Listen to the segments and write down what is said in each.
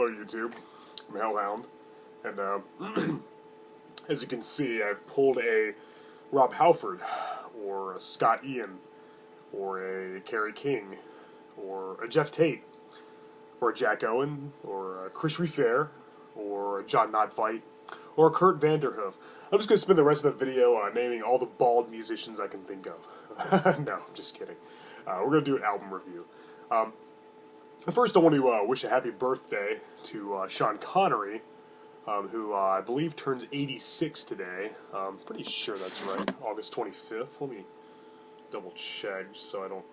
Hello YouTube, I'm Hellhound, and as you can see, I've pulled a Rob Halford, or a Scott Ian, or a Kerry King, or a Jeff Tate, or a Jack Owen, or a Chris Refair, or a John Notvite, or a Kurt Vanderhoof. I'm just going to spend the rest of the video naming all the bald musicians I can think of. No, I'm just kidding. We're going to do an album review. First, I want to wish a happy birthday to Sean Connery, who I believe turns 86 today. I'm pretty sure that's right. August 25th. Let me double check so I don't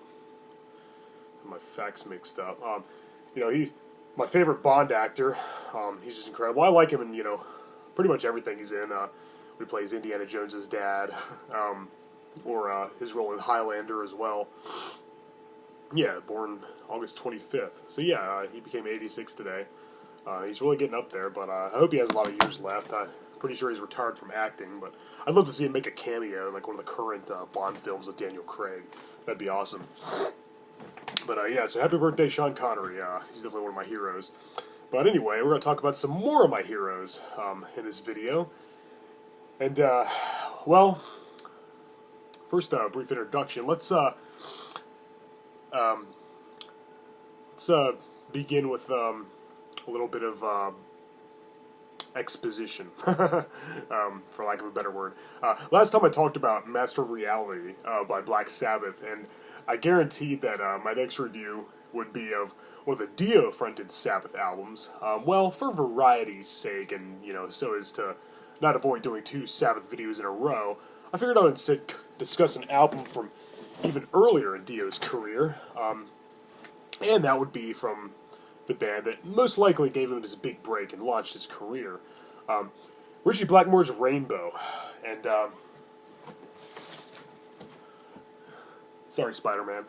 have my facts mixed up. He's my favorite Bond actor. He's just incredible. I like him in, pretty much everything he's in. He plays Indiana Jones's dad, or his role in Highlander as well. Yeah, born August 25th. So yeah, he became 86 today. He's really getting up there, but I hope he has a lot of years left. I'm pretty sure he's retired from acting, but I'd love to see him make a cameo in like one of the current Bond films with Daniel Craig. That'd be awesome. But yeah, so happy birthday, Sean Connery. He's definitely one of my heroes. But anyway, we're going to talk about some more of my heroes in this video. And, well, first, brief introduction. Let's begin with a little bit of exposition, for lack of a better word. Last time I talked about Master of Reality by Black Sabbath, and I guaranteed that my next review would be of one of the Dio-fronted Sabbath albums. Well, for variety's sake, and so as to not avoid doing two Sabbath videos in a row, I figured I would instead discuss an album from even earlier in Dio's career, and that would be from the band that most likely gave him his big break and launched his career, Ritchie Blackmore's Rainbow. And sorry, Spider-Man.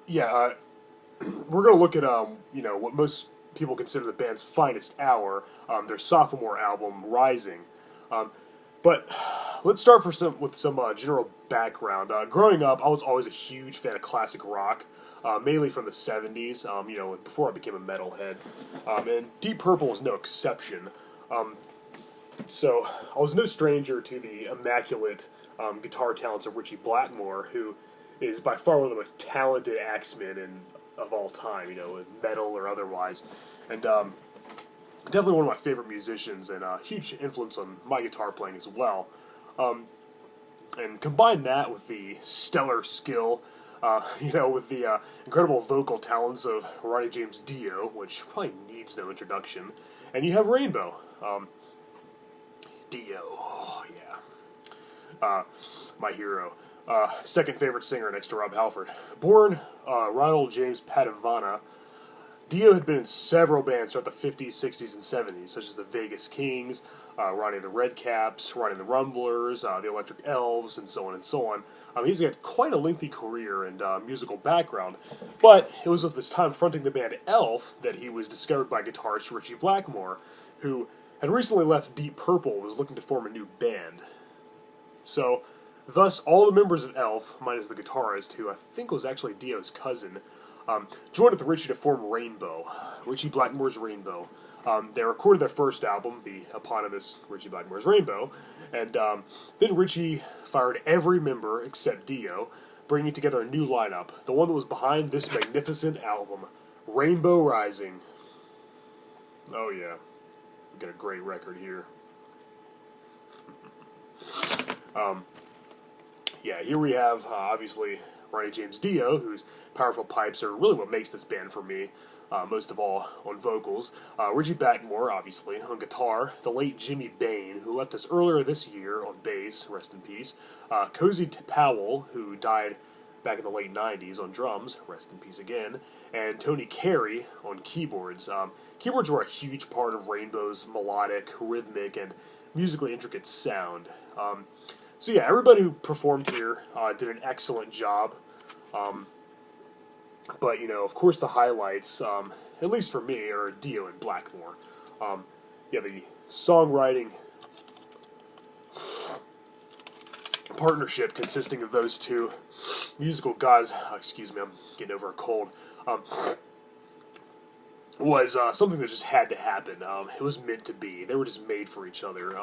We're gonna look at what most people consider the band's finest hour, their sophomore album, Rising. But let's start with some general background. Growing up, I was always a huge fan of classic rock, mainly from the 70s, before I became a metalhead. And Deep Purple was no exception. So I was no stranger to the immaculate guitar talents of Ritchie Blackmore, who is by far one of the most talented axemen of all time, metal or otherwise. And definitely one of my favorite musicians, and a huge influence on my guitar playing as well. And combine that with the stellar skill, with the incredible vocal talents of Ronnie James Dio, which probably needs no introduction, and you have Rainbow. Dio, oh yeah, my hero. Second favorite singer next to Rob Halford. Born Ronald James Padavana, Dio had been in several bands throughout the 50s, 60s, and 70s, such as the Vegas Kings, Ronnie and the Redcaps, Ronnie and the Rumblers, the Electric Elves, and so on and so on. He's got quite a lengthy career and musical background, but it was with this time fronting the band Elf that he was discovered by guitarist Ritchie Blackmore, who had recently left Deep Purple and was looking to form a new band. So, thus, all the members of Elf, minus the guitarist, who I think was actually Dio's cousin, joined with Ritchie to form Rainbow, Ritchie Blackmore's Rainbow. They recorded their first album, the eponymous Ritchie Blackmore's Rainbow, and then Ritchie fired every member except Dio, bringing together a new lineup, the one that was behind this magnificent album, Rainbow Rising. Oh yeah, we got a great record here. Here we have, obviously, Ronnie James Dio, whose powerful pipes are really what makes this band for me, most of all on vocals. Ritchie Blackmore, obviously, on guitar. The late Jimmy Bain, who left us earlier this year on bass, rest in peace. Cozy Powell, who died back in the late 90s, on drums, rest in peace again. And Tony Carey on keyboards. Keyboards were a huge part of Rainbow's melodic, rhythmic, and musically intricate sound. So yeah, everybody who performed here did an excellent job. But, of course the highlights, at least for me, are Dio and Blackmore. The songwriting partnership consisting of those two musical gods, excuse me, I'm getting over a cold, um, was something that just had to happen. It was meant to be. They were just made for each other.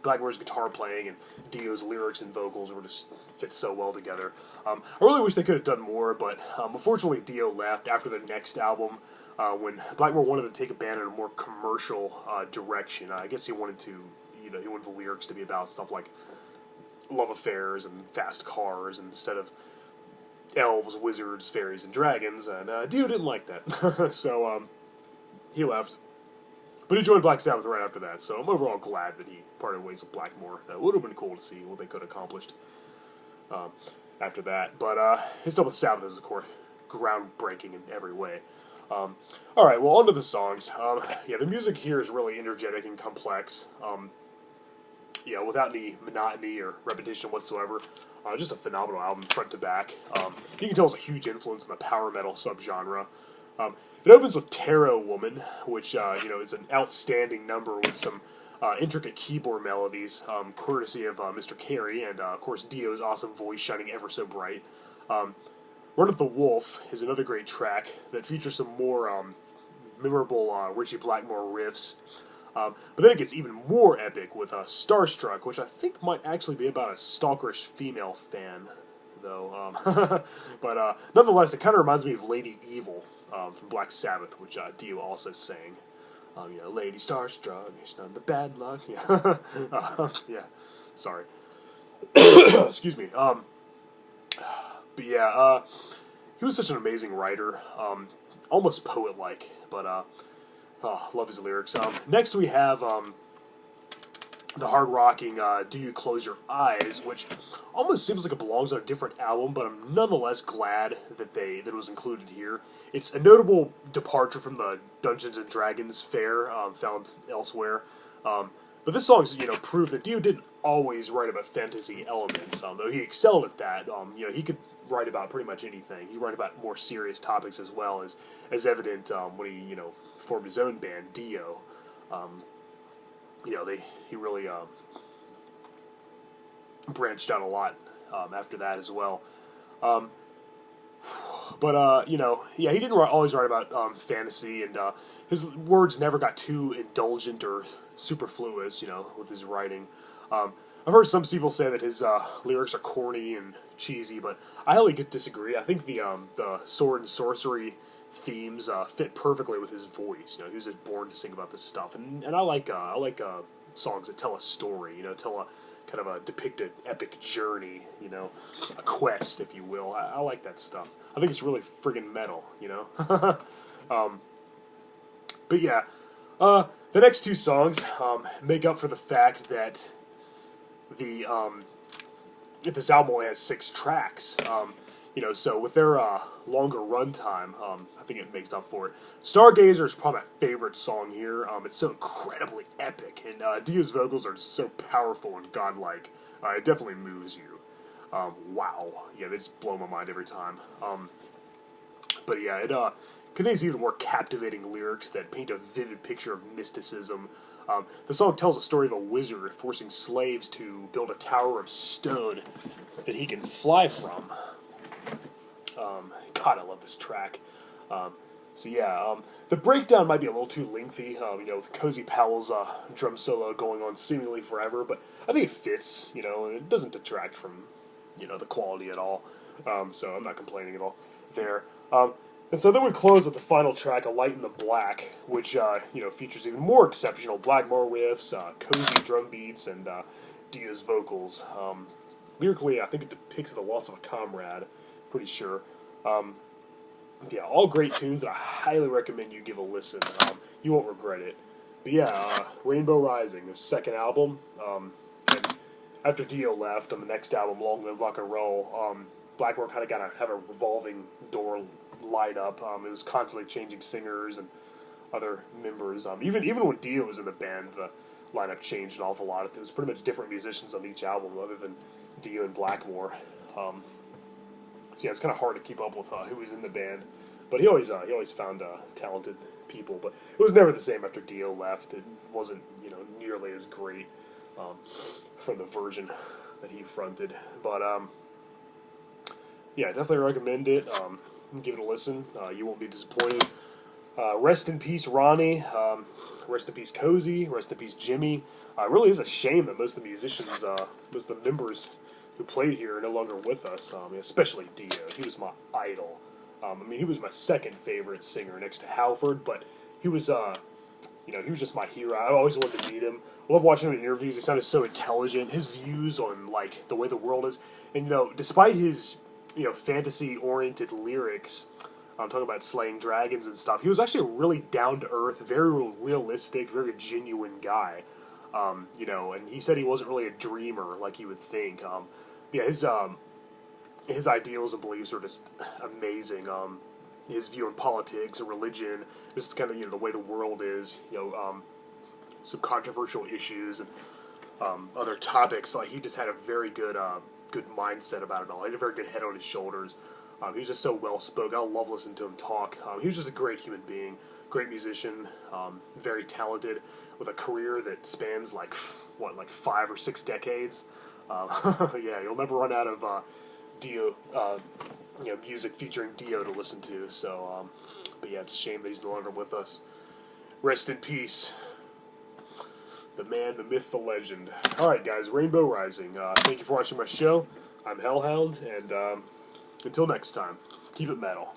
Blackmore's guitar playing and Dio's lyrics and vocals were just fit so well together. I really wish they could have done more, but unfortunately Dio left after the next album when Blackmore wanted to take a band in a more commercial direction. I guess he wanted to, he wanted the lyrics to be about stuff like love affairs and fast cars instead of elves, wizards, fairies, and dragons, and Dio didn't like that. So, he left. But he joined Black Sabbath right after that, so I'm overall glad that he parted ways with Blackmore. It would have been cool to see what they could have accomplished after that. But his stuff with Sabbath is, of course, groundbreaking in every way. Alright, well, on to the songs. Yeah, the music here is really energetic and complex. Without any monotony or repetition whatsoever. Just a phenomenal album, front to back. You can tell it's a huge influence in the power metal subgenre. It opens with Tarot Woman, which, is an outstanding number with some intricate keyboard melodies, courtesy of Mr. Carey, and, of course, Dio's awesome voice shining ever so bright. Run of the Wolf is another great track that features some more memorable Richie Blackmore riffs. But then it gets even more epic with Starstruck, which I think might actually be about a stalkerish female fan, though. But nonetheless, it kind of reminds me of Lady Evil from Black Sabbath, which Dio also sang. Lady Starstruck, she's none but bad luck. Yeah, yeah. Sorry. Excuse me. But yeah, he was such an amazing writer, almost poet-like, but love his lyrics. Next we have the hard-rocking Do You Close Your Eyes, which almost seems like it belongs on a different album, but I'm nonetheless glad that it was included here. It's a notable departure from the Dungeons and Dragons fare found elsewhere. But this song is, proof that Dio didn't always write about fantasy elements, though he excelled at that. He could write about pretty much anything. He wrote about more serious topics as well, as evident when he, formed his own band, Dio. He really branched out a lot after that as well. But he didn't always write about fantasy, and his words never got too indulgent or superfluous, with his writing. I've heard some people say that his lyrics are corny and cheesy, but I highly disagree. I think the sword and sorcery themes fit perfectly with his voice. He was just born to sing about this stuff, and I like songs that tell a story. Tell a kind of a depict an epic journey. A quest, if you will. I like that stuff. I think it's really friggin' metal. But yeah, the next two songs make up for the fact that this album only has 6 tracks. So with their longer runtime, I think it makes up for it. Stargazer is probably my favorite song here. It's so incredibly epic, and Dio's vocals are so powerful and godlike. It definitely moves you. Wow. Yeah, they just blow my mind every time. But yeah, it contains even more captivating lyrics that paint a vivid picture of mysticism. The song tells a story of a wizard forcing slaves to build a tower of stone that he can fly from. God, I love this track. The breakdown might be a little too lengthy, with Cozy Powell's drum solo going on seemingly forever, but I think it fits, and it doesn't detract from, the quality at all. So I'm not complaining at all there. And so then we close with the final track, A Light in the Black, which, features even more exceptional Blackmore riffs, cozy drum beats, and Dio's vocals. Lyrically, I think it depicts the loss of a comrade, pretty sure. All great tunes that I highly recommend you give a listen. You won't regret it. But Rainbow Rising, their second album. And after Dio left on the next album, Long Live Rock and Roll, Blackmore kind of got to have a revolving door light up. It was constantly changing singers and other members. Even when Dio was in the band, the lineup changed an awful lot. It was pretty much different musicians on each album, other than Dio and Blackmore. It's kind of hard to keep up with who was in the band, but he always found talented people. But it was never the same after Dio left. It wasn't nearly as great from the version that he fronted. But definitely recommend it. give it a listen. You won't be disappointed. Rest in peace, Ronnie. Rest in peace, Cozy. Rest in peace, Jimmy. It really is a shame that most of the musicians, most of the members who played here are no longer with us, especially Dio. He was my idol. He was my second favorite singer next to Halford, but he was, he was just my hero. I always wanted to meet him. I love watching him in interviews. He sounded so intelligent. His views on, like, the way the world is. And, despite his, fantasy-oriented lyrics, I'm talking about slaying dragons and stuff, he was actually a really down-to-earth, very realistic, very genuine guy. And he said he wasn't really a dreamer like you would think. His ideals and beliefs are just amazing. His view on politics and religion, just kind of the way the world is, some controversial issues and other topics. Like, he just had a very good mindset about it all. He had a very good head on his shoulders. He was just so well spoken. I love listening to him talk. He was just a great human being, great musician, very talented, with a career that spans like 5 or 6 decades. Yeah, you'll never run out of Dio, music featuring Dio to listen to. So, but yeah, it's a shame that he's no longer with us. Rest in peace, the man, the myth, the legend. All right, guys, Rainbow Rising. Thank you for watching my show. I'm Hellhound, and until next time, keep it metal.